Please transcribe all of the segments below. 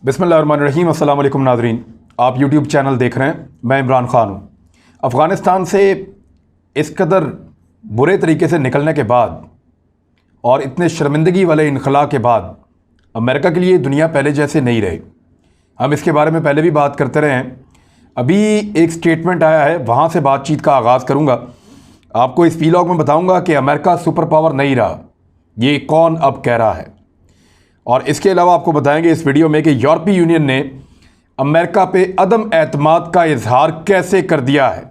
बिस्मिल्लाहिर्रहमानिर्रहीम। अस्सलाम वालेकुम नाज़रीन, आप यूट्यूब चैनल देख रहे हैं। मैं इमरान ख़ान हूँ। अफ़गानिस्तान से इस कदर बुरे तरीके से निकलने के बाद और इतने शर्मिंदगी वाले इनखला के बाद अमेरिका के लिए दुनिया पहले जैसे नहीं रही। हम इसके बारे में पहले भी बात करते रहे हैं। अभी एक स्टेटमेंट आया है, वहाँ से बातचीत का आगाज़ करूँगा। आपको इस वीलॉग में बताऊँगा कि अमेरिका सुपर पावर नहीं रहा, ये कौन अब कह रहा है। और इसके अलावा आपको बताएंगे इस वीडियो में कि यूरोपीय यूनियन ने अमेरिका पे अदम एतमाद का इजहार कैसे कर दिया है।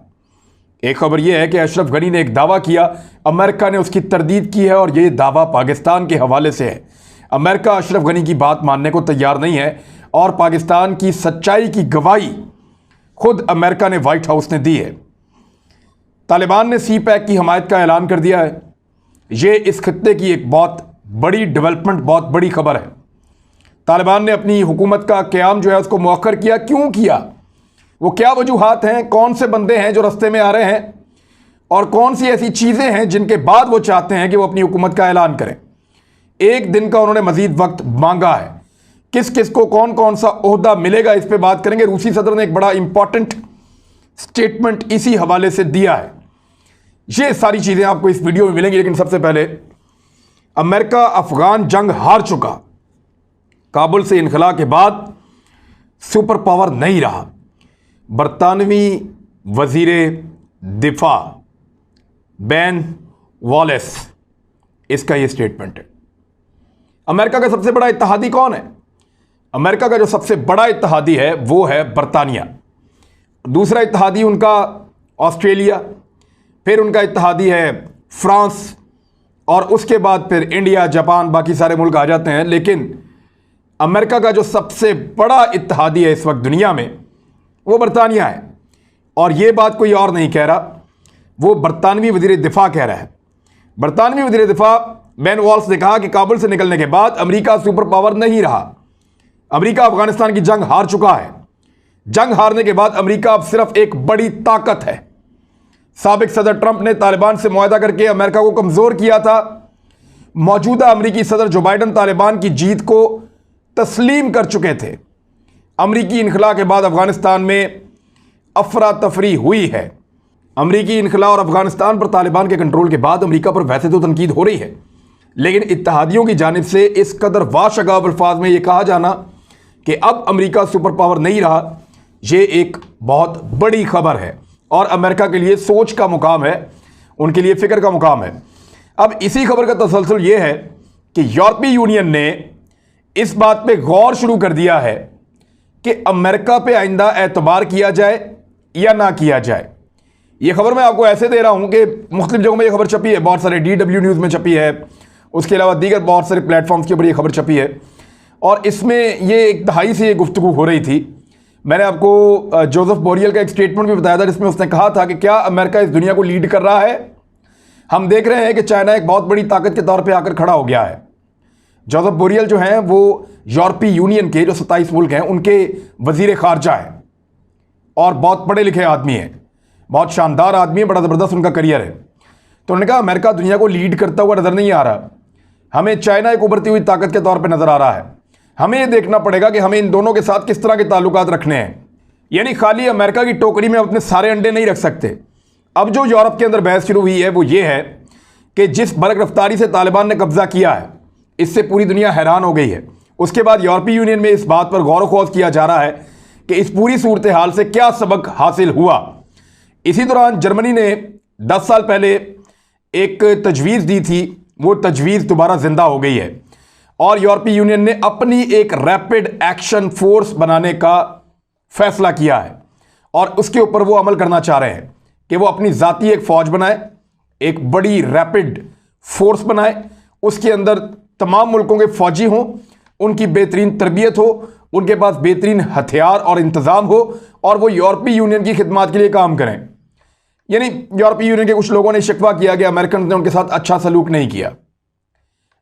एक खबर यह है कि अशरफ गनी ने एक दावा किया, अमेरिका ने उसकी तरदीद की है और ये दावा पाकिस्तान के हवाले से है। अमेरिका अशरफ गनी की बात मानने को तैयार नहीं है और पाकिस्तान की सच्चाई की गवाही खुद अमेरिका ने व्हाइट हाउस ने दी है। तालिबान ने सी पैक की हमायत का ऐलान कर दिया है। ये इस खत्ते की एक बहुत बड़ी डेवलपमेंट, बहुत बड़ी खबर है। तालिबान ने अपनी हुकूमत का क़याम जो है उसको मौखर किया। क्यों किया? वो क्या वजूहात हैं, कौन से बंदे हैं जो रास्ते में आ रहे हैं और कौन सी ऐसी चीज़ें हैं जिनके बाद वो चाहते हैं कि वो अपनी हुकूमत का ऐलान करें। एक दिन का उन्होंने मजीद वक्त मांगा है। किस किस को कौन कौन सा ओहदा मिलेगा, इस पर बात करेंगे। रूसी सदर ने एक बड़ा इंपॉर्टेंट स्टेटमेंट इसी हवाले से दिया है। ये सारी चीज़ें आपको इस वीडियो में मिलेंगी, लेकिन सबसे पहले अमेरिका अफगान जंग हार चुका। काबुल से इनखला के बाद सुपर पावर नहीं रहा। बरतानवी वजीर दिफा बेन वॉलेस, इसका यह स्टेटमेंट है। अमेरिका का सबसे बड़ा इत्तेहादी कौन है? अमेरिका का जो सबसे बड़ा इत्तेहादी है वो है बरतानिया। दूसरा इत्तेहादी उनका ऑस्ट्रेलिया, फिर उनका इत्तेहादी है फ्रांस, और उसके बाद फिर इंडिया, जापान, बाकी सारे मुल्क आ जाते हैं। लेकिन अमेरिका का जो सबसे बड़ा इत्तेहादी है इस वक्त दुनिया में वो बरतानिया है। और ये बात कोई और नहीं कह रहा, वो बरतानवी वज़ीर दिफा कह रहा है। बरतानवी वज़ीर दिफा बेन वॉल्स ने कहा कि काबुल से निकलने के बाद अमेरिका सुपर पावर नहीं रहा। अमेरिका अफगानिस्तान की जंग हार चुका है। जंग हारने के बाद अमेरिका अब सिर्फ एक बड़ी ताकत है। साबिक सदर ट्रंप ने तालिबान से मुआहदा करके अमेरिका को कमज़ोर किया था। मौजूदा अमेरिकी सदर जो बाइडन तालिबान की जीत को तस्लीम कर चुके थे। अमेरिकी इनखला के बाद अफगानिस्तान में अफरा तफरी हुई है। अमेरिकी इनखला और अफगानिस्तान पर तालिबान के कंट्रोल के बाद अमेरिका पर वैसे तो तनकीद हो रही है, लेकिन इत्तेहादियों की जानिब से इस कदर वाशगाब अल्फाज में यह कहा जाना कि अब अमेरिका सुपर पावर नहीं रहा, यह एक बहुत बड़ी खबर है और अमेरिका के लिए सोच का मुकाम है, उनके लिए फिक्र का मुकाम है। अब इसी खबर का तसलसल ये है कि यूरोपीय यूनियन ने इस बात पे गौर शुरू कर दिया है कि अमेरिका पे आइंदा एतबार किया जाए या ना किया जाए। ये खबर मैं आपको ऐसे दे रहा हूं कि मुख्तलिफ जगहों में ये खबर छपी है, बहुत सारे DW न्यूज़ में छपी है, उसके अलावा दीगर बहुत सारे प्लेटफॉर्म्स के ऊपर ये खबर छपी है। और इसमें ये एक दहाई से ये गुफ्तगू हो रही थी। मैंने आपको जोसेफ बोरियल का एक स्टेटमेंट भी बताया था जिसमें उसने कहा था कि क्या अमेरिका इस दुनिया को लीड कर रहा है। हम देख रहे हैं कि चाइना एक बहुत बड़ी ताकत के तौर पे आकर खड़ा हो गया है। जोसेफ बोरियल जो हैं वो यूरोपीय यूनियन के जो 27 मुल्क हैं उनके वजीर खारजा हैं और बहुत पढ़े लिखे आदमी हैं, बहुत शानदार आदमी है, बड़ा ज़बरदस्त उनका करियर है। तो उन्होंने कहा अमेरिका दुनिया को लीड करता हुआ नज़र नहीं आ रहा, हमें चाइना एक उभरती हुई ताकत के तौर पर नज़र आ रहा है। हमें यह देखना पड़ेगा कि हमें इन दोनों के साथ किस तरह के ताल्लुकात रखने हैं। यानी खाली अमेरिका की टोकरी में अपने सारे अंडे नहीं रख सकते। अब जो यूरोप के अंदर बहस शुरू हुई है वो ये है कि जिस बरक रफ्तारी से तालिबान ने कब्जा किया है, इससे पूरी दुनिया हैरान हो गई है। उसके बाद यूरोपीय यूनियन में इस बात पर गौर व किया जा रहा है कि इस पूरी सूरत हाल से क्या सबक हासिल हुआ। इसी दौरान जर्मनी ने 10 साल पहले एक तजवीज़ दी थी, वो तजवीज़ दोबारा जिंदा हो गई है और यूरोपीय यूनियन ने अपनी एक रैपिड एक्शन फोर्स बनाने का फैसला किया है और उसके ऊपर वो अमल करना चाह रहे हैं कि वो अपनी ज़ाती एक फ़ौज बनाए, एक बड़ी रैपिड फोर्स बनाए, उसके अंदर तमाम मुल्कों के फ़ौजी हों, उनकी बेहतरीन तरबियत हो, उनके पास बेहतरीन हथियार और इंतज़ाम हो और वो यूरोपीय यूनियन की खिदमत के लिए काम करें। यानी यूरोपीय यूनियन के कुछ लोगों ने शिकवा किया कि अमेरिकन ने उनके साथ अच्छा सलूक नहीं किया।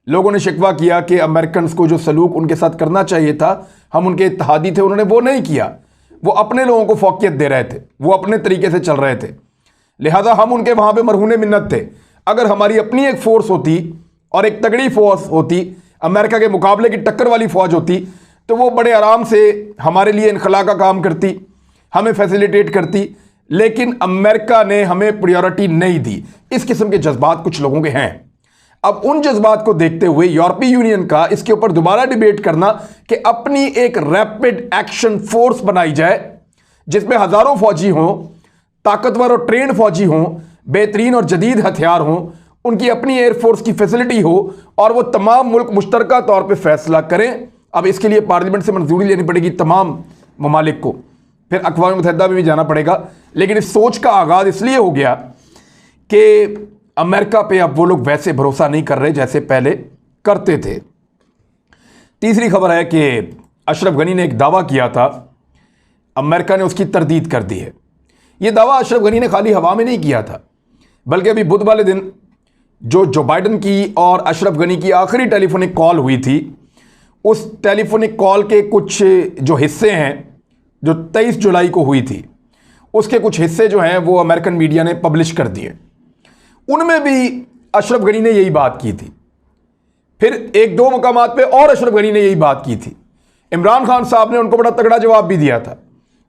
लोगों ने शिकवा किया कि अमेरिकन को जो सलूक उनके साथ करना चाहिए था, हम उनके इत्तेहादी थे, उन्होंने वो नहीं किया। वो अपने लोगों को फौकियत दे रहे थे, वो अपने तरीके से चल रहे थे, लिहाजा हम उनके वहाँ पे मरहूने मिन्नत थे। अगर हमारी अपनी एक फ़ोर्स होती और एक तगड़ी फोर्स होती, अमेरिका के मुकाबले की टक्कर वाली फ़ौज होती, तो वो बड़े आराम से हमारे लिए इनखला का काम करती, हमें फैसिलिटेट करती, लेकिन अमेरिका ने हमें प्रायोरिटी नहीं दी। इस किस्म के जज्बात कुछ लोगों के हैं। अब उन जज्बात को देखते हुए यूरोपीय यूनियन का इसके ऊपर दोबारा डिबेट करना कि अपनी एक रैपिड एक्शन फोर्स बनाई जाए जिसमें हजारों फौजी हों, ताकतवर और ट्रेंड फौजी हों, बेहतरीन और जदीद हथियार हों, उनकी अपनी एयरफोर्स की फैसिलिटी हो और वो तमाम मुल्क मुश्तरका तौर पर फैसला करें। अब इसके लिए पार्लियामेंट से मंजूरी लेनी पड़ेगी तमाम ममालिक को, फिर अक़वाम मुत्तहिदा में भी जाना पड़ेगा। लेकिन इस सोच का आगाज़ इसलिए हो गया कि अमेरिका पे अब वो लोग वैसे भरोसा नहीं कर रहे जैसे पहले करते थे। तीसरी खबर है कि अशरफ गनी ने एक दावा किया था, अमेरिका ने उसकी तरदीद कर दी है। ये दावा अशरफ गनी ने खाली हवा में नहीं किया था, बल्कि अभी बुध वाले दिन जो बाइडन की और अशरफ गनी की आखिरी टेलीफोनिक कॉल हुई थी, उस टेलीफोनिक कॉल के कुछ जो हिस्से हैं जो 23 जुलाई को हुई थी, उसके कुछ हिस्से जो हैं वो अमेरिकन मीडिया ने पब्लिश कर दिए। उनमें भी अशरफ गनी ने यही बात की थी। फिर एक दो मकामात पे और अशरफ गनी ने यही बात की थी। इमरान खान साहब ने उनको बड़ा तगड़ा जवाब भी दिया था।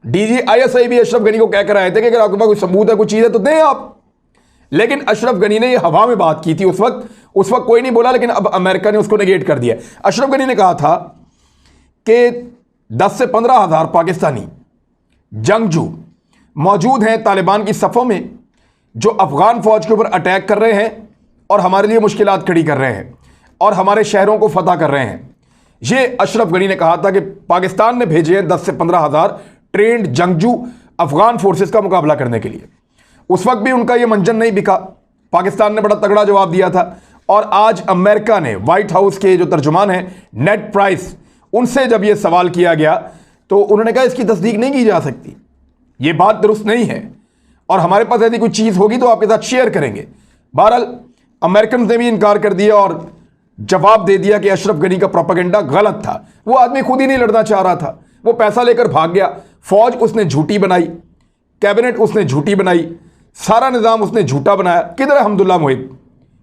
डीजी ISI भी अशरफ गनी को कहकर आए थे कि अगर आपके पास कोई सबूत है, कोई चीज़ है तो दें आप। लेकिन अशरफ गनी ने यह हवा में बात की थी। उस वक्त कोई नहीं बोला, लेकिन अब अमेरिका ने उसको नेगेट कर दिया। अशरफ गनी ने कहा था कि 10 से 15 हज़ार पाकिस्तानी जंगजू मौजूद हैं तालिबान की सफ़ों में, जो अफगान फौज के ऊपर अटैक कर रहे हैं और हमारे लिए मुश्किलात खड़ी कर रहे हैं और हमारे शहरों को फतह कर रहे हैं। ये अशरफ गनी ने कहा था कि पाकिस्तान ने भेजे हैं 10 से 15 हज़ार ट्रेंड जंगजू अफगान फोर्सेस का मुकाबला करने के लिए। उस वक्त भी उनका यह मंजन नहीं बिका, पाकिस्तान ने बड़ा तगड़ा जवाब दिया था। और आज अमेरिका ने, व्हाइट हाउस के जो तर्जुमान हैं नेड प्राइस, उनसे जब यह सवाल किया गया तो उन्होंने कहा इसकी तस्दीक नहीं की जा सकती, ये बात दुरुस्त नहीं है और हमारे पास यदि कोई चीज़ होगी तो आपके साथ शेयर करेंगे। बहरहाल अमेरिकन ने भी इनकार कर दिया और जवाब दे दिया कि अशरफ गनी का प्रोपेगेंडा गलत था। वो आदमी खुद ही नहीं लड़ना चाह रहा था, वो पैसा लेकर भाग गया। फौज उसने झूठी बनाई, कैबिनेट उसने झूठी बनाई, सारा निज़ाम उसने झूठा बनाया। किधर है हमदुल्ला मोहिब,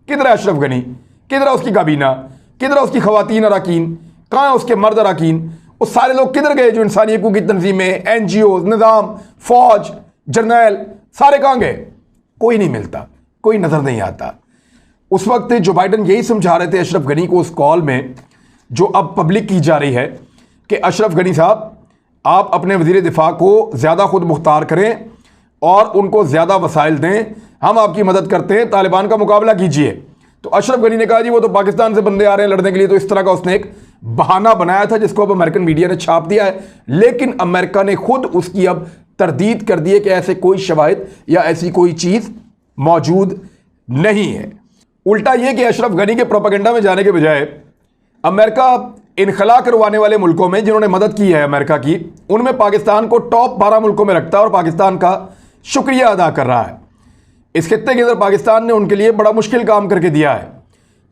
किधर है अशरफ गनी, किधर है उसकी काबीना, किधर है उसकी खवातीन अराकीन, कहाँ है उसके मर्द अराकीन? वो सारे लोग किधर गए जो इंसानी हकूक़ की तंजीमें, NGOs, निज़ाम, फौज, जर्नैल, सारे कहाँ गए? कोई नहीं मिलता, कोई नज़र नहीं आता। उस वक्त जो बाइडन यही समझा रहे थे अशरफ गनी को उस कॉल में, जो अब पब्लिक की जा रही है, कि अशरफ गनी साहब आप अपने वज़ीर दिफा को ज़्यादा खुद मुख्तार करें और उनको ज़्यादा वसाइल दें, हम आपकी मदद करते हैं, तालिबान का मुकाबला कीजिए। तो अशरफ गनी ने कहा जी वो तो पाकिस्तान से बंदे आ रहे हैं लड़ने के लिए। तो इस तरह का उसने एक बहाना बनाया था जिसको अब अमेरिकन मीडिया ने छाप दिया है। लेकिन अमेरिका ने खुद उसकी अब तरदीद कर दी है कि ऐसे कोई शवाहिद या ऐसी कोई चीज़ मौजूद नहीं है। उल्टा यह कि अशरफ गनी के प्रोपेगेंडा में जाने के बजाय अमेरिका इनखला करवाने वाले मुल्कों में जिन्होंने मदद की है अमेरिका की, उनमें पाकिस्तान को टॉप 12 मुल्कों में रखता है और पाकिस्तान का शुक्रिया अदा कर रहा है। इस खित्ते के अंदर पाकिस्तान ने उनके लिए बड़ा मुश्किल काम करके दिया है,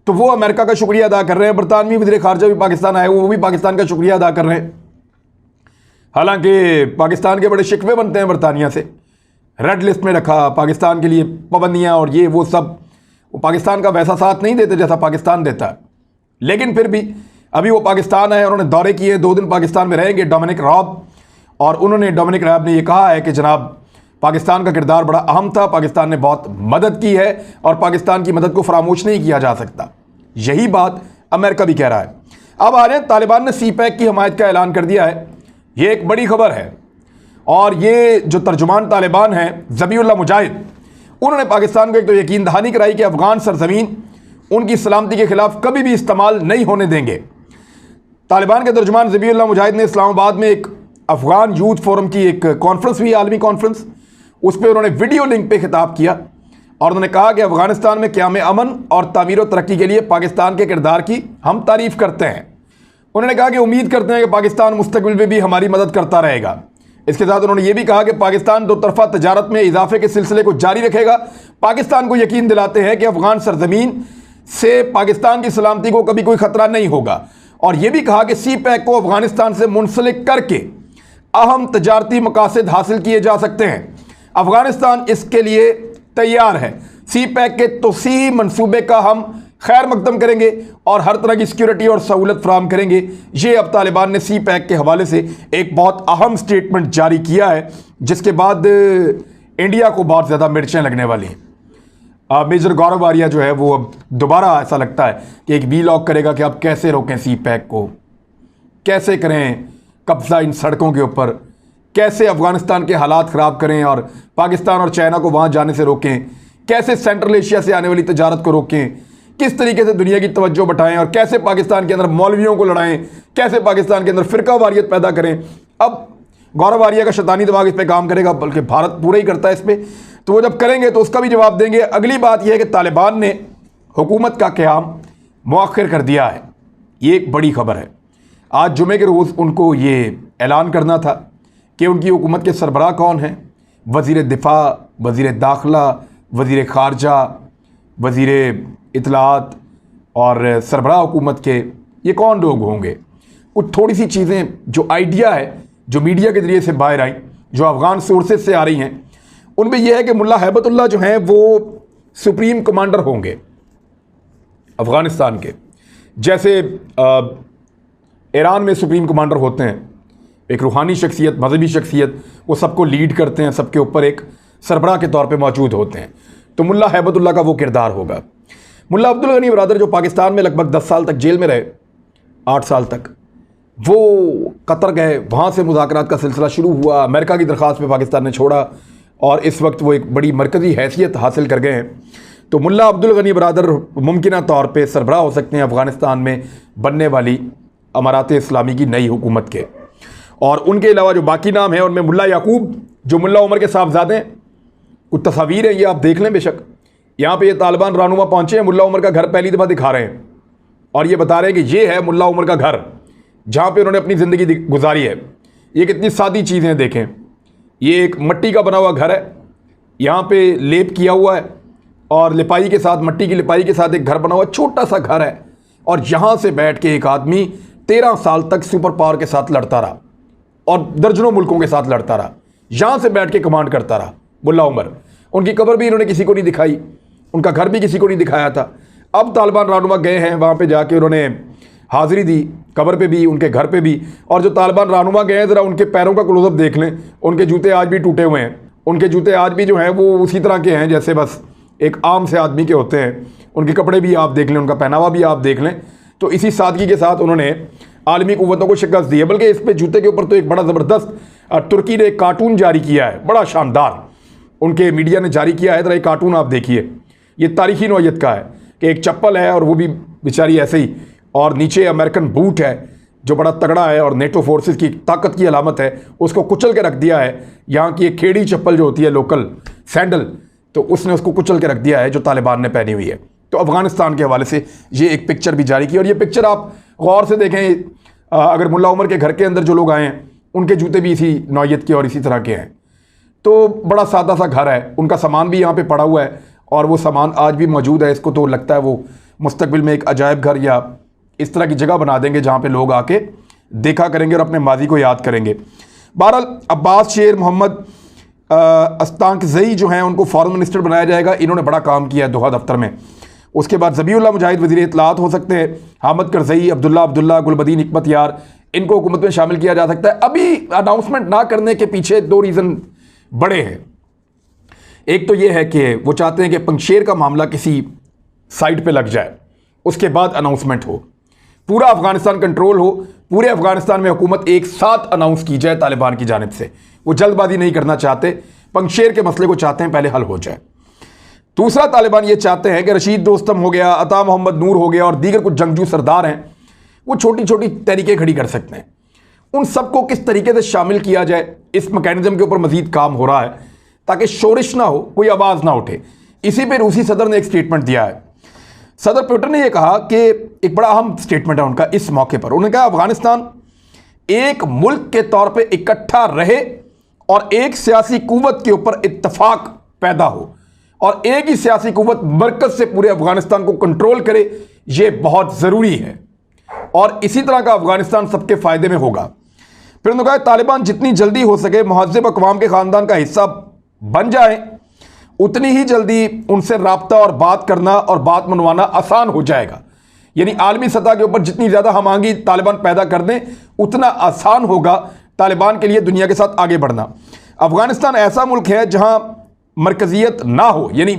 तो वो अमेरिका का शुक्रिया अदा कर रहे हैं। बरतानवी वज़ीर ख़ारजा भी पाकिस्तान आए, वो भी पाकिस्तान का शुक्रिया अदा कर रहे हैं। हालांकि पाकिस्तान के बड़े शिकवे बनते हैं बरतानिया से, रेड लिस्ट में रखा, पाकिस्तान के लिए पाबंदियाँ और ये वो सब। वो पाकिस्तान का वैसा साथ नहीं देते जैसा पाकिस्तान देता है। लेकिन फिर भी अभी वो पाकिस्तान आए, उन्होंने दौरे किए, 2 दिन पाकिस्तान में रहेंगे डोमिनिक राब, और उन्होंने डोमिनिक राब ने ये कहा है कि जनाब पाकिस्तान का किरदार बड़ा अहम था, पाकिस्तान ने बहुत मदद की है और पाकिस्तान की मदद को फरामोश नहीं किया जा सकता। यही बात अमेरिका भी कह रहा है। अब आ रहे हैं, तालिबान ने CPEC की हमायत का ऐलान कर दिया है। ये एक बड़ी खबर है और ये जो तर्जुमान तालिबान हैं ज़बीउल्लाह मुजाहिद, उन्होंने पाकिस्तान को एक तो यकीन दहानी कराई कि अफगान सरजमीन उनकी सलामती के खिलाफ कभी भी इस्तेमाल नहीं होने देंगे। तालिबान के तर्जुमान ज़बीउल्लाह मुजाहिद ने इस्लामाबाद में एक अफगान यूथ फोरम की एक कॉन्फ्रेंस हुई, आलमी कॉन्फ्रेंस, उस पर उन्होंने वीडियो लिंक पे खिताब किया और उन्होंने कहा कि अफगानिस्तान में क़याम अमन और तामीर और तरक्की के लिए पाकिस्तान के किरदार की हम तारीफ़ करते हैं। उन्होंने कहा कि उम्मीद करते हैं कि पाकिस्तान मुस्तकबिल में भी हमारी मदद करता रहेगा। इसके साथ उन्होंने ये भी कहा कि पाकिस्तान 2 तरफ़ा तजारत में इजाफे के सिलसिले को जारी रखेगा। पाकिस्तान को यकीन दिलाते हैं कि अफगान सरजमीन से पाकिस्तान की सलामती को कभी कोई ख़तरा नहीं होगा। और यह भी कहा कि CPEC को अफगानिस्तान से मुंसलिक करके अहम तजारती मकासद हासिल किए जा सकते हैं। अफगानिस्तान इसके लिए तैयार है। CPEC के तोसी मंसूबे का हम खैर मकदम करेंगे और हर तरह की सिक्योरिटी और सहूलत फराहम करेंगे। ये अब तालिबान ने सी पैक के हवाले से एक बहुत अहम स्टेटमेंट जारी किया है, जिसके बाद इंडिया को बहुत ज़्यादा मिर्चें लगने वाली हैं। मेजर गौरव आर्या जो है वो अब दोबारा ऐसा लगता है कि एक वीलॉग करेगा कि अब कैसे रोकें सी पैक को, कैसे करें कब्जा इन सड़कों के ऊपर, कैसे अफगानिस्तान के हालात ख़राब करें और पाकिस्तान और चाइना को वहाँ जाने से रोकें, कैसे सेंट्रल एशिया से आने वाली तजारत को रोकें, किस तरीके से दुनिया की तवज्जो बटाएं और कैसे पाकिस्तान के अंदर मौलवियों को लड़ाएं, कैसे पाकिस्तान के अंदर फ़िरका वारियत पैदा करें। अब गौरव आर्या का शैतानी दिमाग इस पर काम करेगा, बल्कि भारत पूरा ही करता है इस पर, तो वो जब करेंगे तो उसका भी जवाब देंगे। अगली बात यह है कि तालिबान ने हुकूमत का क़याम मुअख्खर कर दिया है। ये एक बड़ी खबर है। आज जुमे के रोज़ उनको ये ऐलान करना था कि उनकी हुकूमत के सरबराह कौन हैं, वज़ीर दिफा, वज़ीर दाखिला, वज़ीर ख़ारजा, वज़ीर इत्तलात और सरबराह हुकूमत के ये कौन लोग होंगे। कुछ थोड़ी सी चीज़ें जो आइडिया है, जो मीडिया के ज़रिए से बाहर आई, जो अफ़गान सोर्सेज से आ रही हैं, उनमें यह है कि मुल्ला हैबतुल्लाह जो हैं वो सुप्रीम कमांडर होंगे अफ़गानिस्तान के, जैसे ईरान में सुप्रीम कमांडर होते हैं, एक रूहानी शख्सियत, मजहबी शख्सियत, वो सबको लीड करते हैं, सबके ऊपर एक सरबराह के तौर पे मौजूद होते हैं। तो मुल्ला हैबतुल्लाह का वो किरदार होगा। मुल्ला अब्दुल गनी बरादर जो पाकिस्तान में लगभग 10 साल तक जेल में रहे, 8 साल तक, वो कतर गए, वहाँ से मुज़ाकरात का सिलसिला शुरू हुआ, अमेरिका की दरख्वास्त पे पाकिस्तान ने छोड़ा और इस वक्त वो एक बड़ी मरकज़ी हैसियत हासिल कर गए हैं। तो मुल्ला अब्दुल गनी बरादर मुमकिन तौर पर सरबराह हो सकते हैं अफ़गानिस्तान में बनने वाली अमारात इस्लामी की नई हुकूमत के। और उनके अलावा जो बाकी नाम हैं उनमें मुल्ला याकूब जो मुल्ला उमर के साहबजादे हैं, कुछ तस्वीर हैं, ये आप देख लें बेशक। यहाँ पे ये तालिबान रहनुमा पहुँचे हैं, मुल्ला उमर का घर पहली दफ़ा दिखा रहे हैं और ये बता रहे हैं कि ये है मुल्ला उमर का घर जहाँ पे उन्होंने अपनी ज़िंदगी गुजारी है। ये कितनी सादी चीज़ें देखें, ये एक मिट्टी का बना हुआ घर है, यहाँ पे लेप किया हुआ है और लिपाई के साथ, मट्टी की लिपाई के साथ एक घर बना हुआ, छोटा सा घर है। और यहाँ से बैठ के एक आदमी 13 साल तक सुपर पावर के साथ लड़ता रहा और दर्जनों मुल्कों के साथ लड़ता रहा, यहाँ से बैठ के कमांड करता रहा मुल्ला उमर। उनकी कब्र भी इन्होंने किसी को नहीं दिखाई, उनका घर भी किसी को नहीं दिखाया था। अब तालिबान रहनुमा गए हैं, वहाँ पे जाके उन्होंने हाज़िरी दी, कब्र पे भी, उनके घर पे भी। और जो तालिबान रहनुमा गए हैं, ज़रा उनके पैरों का क्लोजअप देख लें, उनके जूते आज भी टूटे हुए हैं, उनके जूते आज भी जो हैं वो उसी तरह के हैं जैसे बस एक आम से आदमी के होते हैं। उनके कपड़े भी आप देख लें, उनका पहनावा भी आप देख लें। तो इसी सादगी के साथ उन्होंने आलमी क़ुव्वतों को शिकस्त दी है। बल्कि इस पे जूते के ऊपर तो एक बड़ा ज़बरदस्त तुर्की ने एक कार्टून जारी किया है, बड़ा शानदार, उनके मीडिया ने जारी किया है। ज़रा एक कार्टून आप देखिए, ये तारीखी नौयत का है कि एक चप्पल है और वो भी बेचारी ऐसे ही, और नीचे अमेरिकन बूट है जो बड़ा तगड़ा है और नेटो फोर्सेस की ताकत की अलामत है, उसको कुचल के रख दिया है। यहाँ की एक खेड़ी चप्पल जो होती है लोकल सैंडल, तो उसने उसको कुचल के रख दिया है जो तालिबान ने पहनी हुई है। तो अफ़गानिस्तान के हवाले से ये एक पिक्चर भी जारी की और ये पिक्चर आप गौर से देखें, अगर मुल्ला उमर के घर के अंदर जो लोग आए हैं उनके जूते भी इसी नौयत के और इसी तरह के हैं। तो बड़ा सादा सा घर है, उनका सामान भी यहाँ पे पड़ा हुआ है और वो सामान आज भी मौजूद है। इसको तो लगता है वो मुस्तकबिल में एक अजायब घर या इस तरह की जगह बना देंगे जहाँ पे लोग आके देखा करेंगे और अपने माजी को याद करेंगे। बहरहाल अब्बास शेर मोहम्मद अस्तांकज़ई जो हैं उनको फॉरेन मिनिस्टर बनाया जाएगा। इन्होंने बड़ा काम किया है दोहा दफ्तर में। उसके बाद ज़बीउल्लाह मुजाहिद वज़ीर इत्तलात हो सकते हैं, हामिद करज़ई, अब्दुल्ला, गुलबदीन हिकमत यार, इनको हुकूमत में शामिल किया जा सकता है। अभी अनाउंसमेंट ना करने के पीछे 2 रीज़न बड़े हैं। एक तो ये है कि वो चाहते हैं कि पंजशेर का मामला किसी साइड पे लग जाए, उसके बाद अनाउंसमेंट हो, पूरा अफगानिस्तान कंट्रोल हो, पूरे अफगानिस्तान में हुकूमत एक साथ अनाउंस की जाए तालिबान की जानिब से। वो जल्दबाजी नहीं करना चाहते, पंजशेर के मसले को चाहते हैं पहले हल हो जाए। दूसरा, तालिबान ये चाहते हैं कि रशीद दोस्तम हो गया, अता मोहम्मद नूर हो गया और दीगर कुछ जंगजू सरदार हैं, वो छोटी छोटी तहरीकें खड़ी कर सकते हैं। उन सबको किस तरीके से शामिल किया जाए, इस मैकेनिज्म के ऊपर मजीद काम हो रहा है ताकि शोरिश ना हो, कोई आवाज़ ना उठे। इसी पर रूसी सदर ने एक स्टेटमेंट दिया है। सदर पुतिन ने यह कहा कि एक बड़ा अहम स्टेटमेंट है उनका इस मौके पर। उन्होंने कहा अफगानिस्तान एक मुल्क के तौर पे इकट्ठा रहे और एक सियासी कुव्वत के ऊपर इत्तफाक पैदा हो और एक ही सियासी कुव्वत मरकज से पूरे अफगानिस्तान को कंट्रोल करे, यह बहुत ज़रूरी है और इसी तरह का अफगानिस्तान सबके फ़ायदे में होगा। फिर उन्होंने कहा तालिबान जितनी जल्दी हो सके मुहज़्ज़ब अक़वाम के ख़ानदान का हिस्सा बन जाए उतनी ही जल्दी उनसे राब्ता और बात करना और बात मनवाना आसान हो जाएगा। यानी आलमी सतह के ऊपर जितनी ज़्यादा हमांगी तालिबान पैदा कर दें, उतना आसान होगा तालिबान के लिए दुनिया के साथ आगे बढ़ना। अफ़गानिस्तान ऐसा मुल्क है जहां मरकज़ियत ना हो, यानी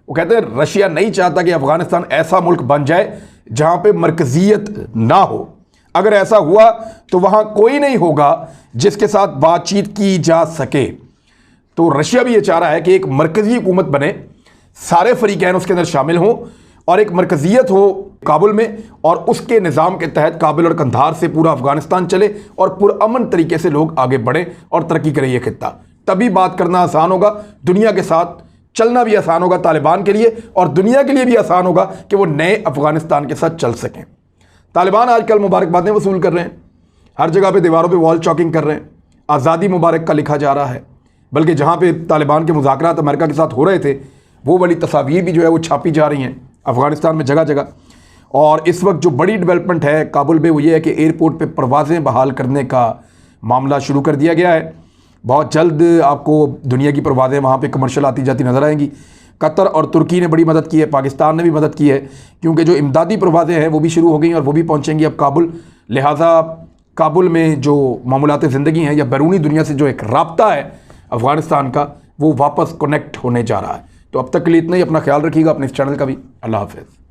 वो कहते हैं रशिया नहीं चाहता कि अफ़गानिस्तान ऐसा मुल्क बन जाए जहां पे मरकज़ियत ना हो। अगर ऐसा हुआ तो वहां कोई नहीं होगा जिसके साथ बातचीत की जा सके। तो रशिया भी ये चाह रहा है कि एक मरकज़ी हुकूमत बने, सारे फ़रीक़ैन उसके अंदर शामिल हों और एक मरकज़ियत हो काबुल में, और उसके निज़ाम के तहत काबुल और कंधार से पूरा अफ़गानिस्तान चले और पुरअमन तरीके से लोग आगे बढ़ें और तरक्की करें ये खित्ता। तभी बात करना आसान होगा, दुनिया के साथ चलना भी आसान होगा तालिबान के लिए, और दुनिया के लिए भी आसान होगा कि वो नए अफ़गानिस्तान के साथ चल सकें। तालिबान आजकल मुबारकबादें वसूल कर रहे हैं, हर जगह पे दीवारों पे वॉल चॉकिंग कर रहे हैं, आज़ादी मुबारक का लिखा जा रहा है। बल्कि जहाँ पे तालिबान के मुज़ाकरात अमेरिका के साथ हो रहे थे, वो वाली तस्वीर भी जो है वो छापी जा रही हैं अफ़गानिस्तान में जगह जगह। और इस वक्त जो बड़ी डेवलपमेंट है काबुल में वो ये है कि एयरपोर्ट पे परवाज़ें बहाल करने का मामला शुरू कर दिया गया है। बहुत जल्द आपको दुनिया की परवाज़ें वहाँ पे कमर्शियल आती जाती नज़र आएंगी। कतर और तुर्की ने बड़ी मदद की है, पाकिस्तान ने भी मदद की है, क्योंकि जो इमदादी परवाज़ें हैं वो भी शुरू हो गई और वो भी पहुँचेंगी अब काबुल। लिहाजा काबुल में जो मामूलात ज़िंदगी हैं या बैरूनी दुनिया से जो एक राब्ता है अफ़गानिस्तान का, वो वापस कनेक्ट होने जा रहा है। तो अब तक के लिए इतना ही। अपना ख्याल रखिएगा, अपने इस चैनल का भी। अल्लाह हाफ़िज़।